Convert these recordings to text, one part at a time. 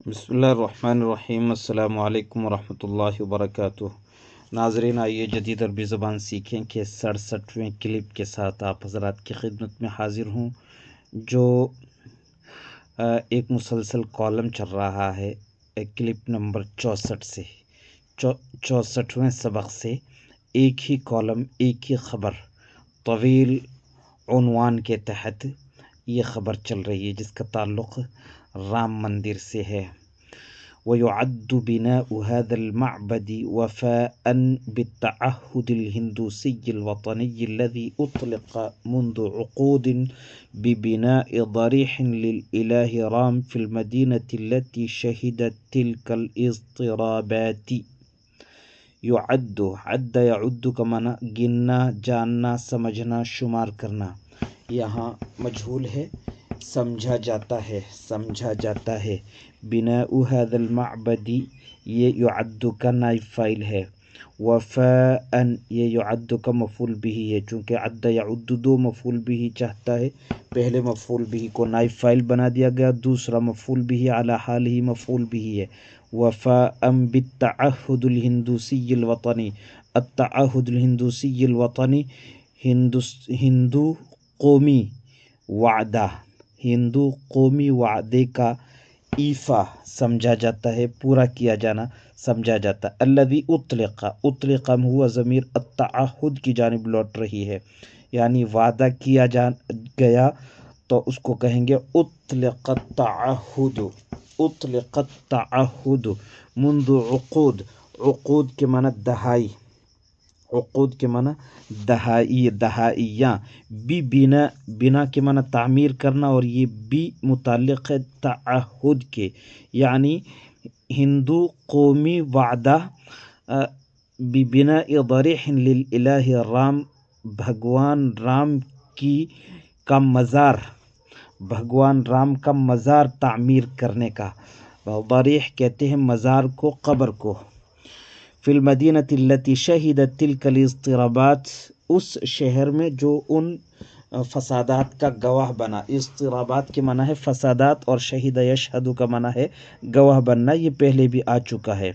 بسم اللہ الرحمن الرحیم۔ السلام علیکم ورحمۃ اللہ وبرکاتہ۔ ناظرین، آئیے جدید عربی زبان سیکھیں کہ 67ویں کلپ کے ساتھ آپ حضرات کی خدمت میں حاضر ہوں، جو ایک مسلسل کالم چل رہا ہے کلپ نمبر 64 سے 64ویں سبق سے ایک ہی کالم، ایک ہی خبر طویل عنوان کے تحت یہ خبر چل رہی ہے، جس کا تعلق رام مندر سے ہے۔ ويعد بناء هذا المعبد وفاء بالتعهد الهندوسي الوطني الذي أطلق منذ عقود ببناء ضريح للإله رام في المدينة التي شهدت تلك الاضطرابات۔ يعد کا معنی گننا، جاننا، سمجھنا، شمار کرنا۔ یہاں مجہول ہے، سمجھا جاتا ہے۔ بناء هذا المعبد، یہ يعد کا نائب فاعل ہے۔ وفاء، یہ يعد کا مفعول بھی ہے، چونکہ عد يعد دو مفعول بھی چاہتا ہے۔ پہلے مفعول بھی کو نائب فاعل بنا دیا گیا، دوسرا مفعول بھی علی حال ہی مفعول بھی ہے۔ وفاء بالتعهد الهندوسي الوطنی، التعهد الهندوسي الوطنی ہندو قومی وعدہ، ہندو قومی وعدے کا ایفا سمجھا جاتا ہے، پورا کیا جانا سمجھا جاتا ہے۔ الذی اطلق ہوا ضمیر التعہد کی جانب لوٹ رہی ہے، یعنی وعدہ کیا گیا تو اس کو کہیں گے اطلق التعہد۔ اطلق التعہد منذ عقود، عقود کے معنی دہائی، عقود کے معنی دہائیاں۔ بنا کے معنی تعمیر کرنا، اور یہ بھی متعلق ہے تعہد کے، یعنی ہندو قومی وعدہ ببناء ضریح للالہ رام، بھگوان رام کا مزار، بھگوان رام کا مزار تعمیر کرنے کا۔ ضریح کہتے ہیں مزار کو، قبر کو۔ فی المدینۃ التی شہدت تلک الاضطرابات، اس شہر میں جو ان فسادات کا گواہ بنا۔ اضطرابات کے معنی ہے فسادات، اور شہید یشہد کا معنی ہے گواہ بننا، یہ پہلے بھی آ چکا ہے۔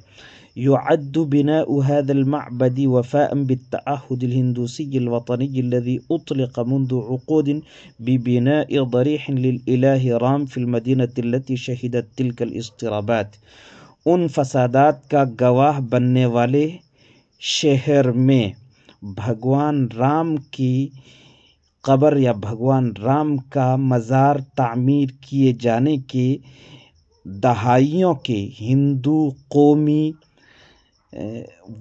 يعد بناء هذا المعبد وفاء بالتعهد الهندوسي الوطني الذي أطلق منذ عقود ببناء ضريح للإله رام في المدينة التي شهدت تلك الاضطرابات، ان فسادات کا گواہ بننے والے شہر میں بھگوان رام کی قبر یا بھگوان رام کا مزار تعمیر کیے جانے کے دہائیوں کے ہندو قومی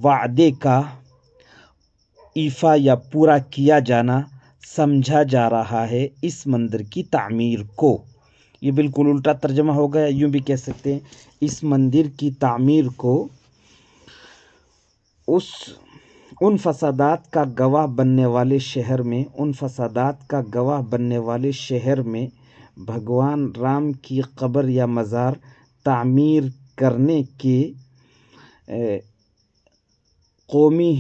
وعدے کا ایفا یا پورا کیا جانا سمجھا جا رہا ہے اس مندر کی تعمیر کو۔ یہ بالکل الٹا ترجمہ ہو گیا، یوں بھی کہہ سکتے ہیں اس مندر کی تعمیر کو ان فسادات کا گواہ بننے والے شہر میں، ان فسادات کا گواہ بننے والے شہر میں بھگوان رام کی قبر یا مزار تعمیر کرنے کے قومی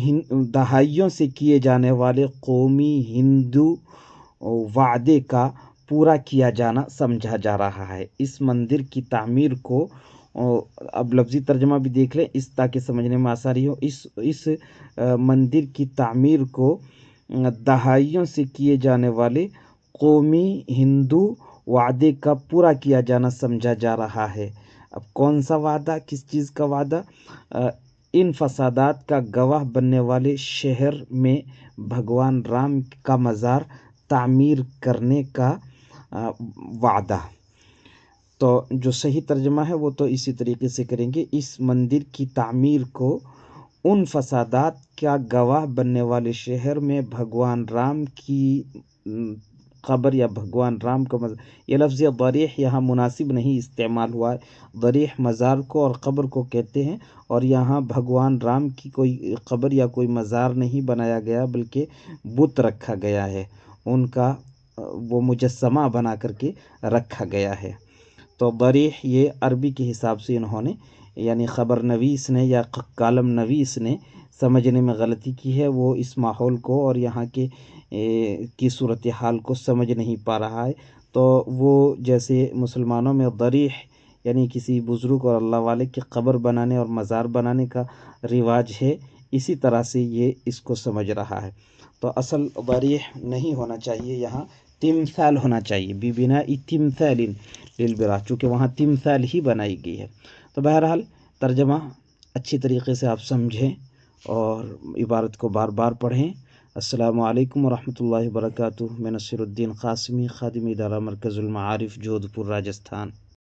دہائیوں سے کیے جانے والے قومی ہندو وعدے کا پورا کیا جانا سمجھا جا رہا ہے۔ اس مندر کی تعمیر کو، اب لفظی ترجمہ بھی دیکھ لیں اس تاکہ سمجھنے میں آسانی ہو، اس مندر کی تعمیر کو دہائیوں سے کیے جانے والے قومی ہندو وعدے کا پورا کیا جانا سمجھا جا رہا ہے۔ اب کون سا وعدہ، کس چیز کا وعدہ؟ ان فسادات کا گواہ بننے والے شہر میں بھگوان رام کا مزار تعمیر کرنے کا وعدہ۔ تو جو صحیح ترجمہ ہے وہ تو اسی طریقے سے کریں گے، اس مندر کی تعمیر کو ان فسادات کا گواہ بننے والے شہر میں بھگوان رام کی قبر یا بھگوان رام کا مزار۔ یہ لفظ ضریح یہاں مناسب نہیں استعمال ہوا ہے، ضریح مزار کو اور قبر کو کہتے ہیں، اور یہاں بھگوان رام کی کوئی قبر یا کوئی مزار نہیں بنایا گیا، بلکہ بت رکھا گیا ہے، ان کا وہ مجسمہ بنا کر کے رکھا گیا ہے۔ تو ضریح یہ عربی کے حساب سے انہوں نے، یعنی خبر نویس نے یا کالم نویس نے سمجھنے میں غلطی کی ہے، وہ اس ماحول کو اور یہاں کی صورتحال کو سمجھ نہیں پا رہا ہے، تو وہ جیسے مسلمانوں میں ضریح یعنی کسی بزرگ اور اللہ والے کی قبر بنانے اور مزار بنانے کا رواج ہے، اسی طرح سے یہ اس کو سمجھ رہا ہے۔ تو اصل ضریح نہیں ہونا چاہیے، یہاں تمثال ہونا چاہیے، ببناء تمثال للبراہ، چونکہ وہاں تمثال ہی بنائی گئی ہے۔ تو بہرحال ترجمہ اچھی طریقے سے آپ سمجھیں اور عبارت کو بار بار پڑھیں۔ السلام علیکم ورحمۃ اللہ وبرکاتہ۔ میں نصیر الدین قاسمی، خادم ادارہ مرکز المعارف، جودھپور، راجستھان۔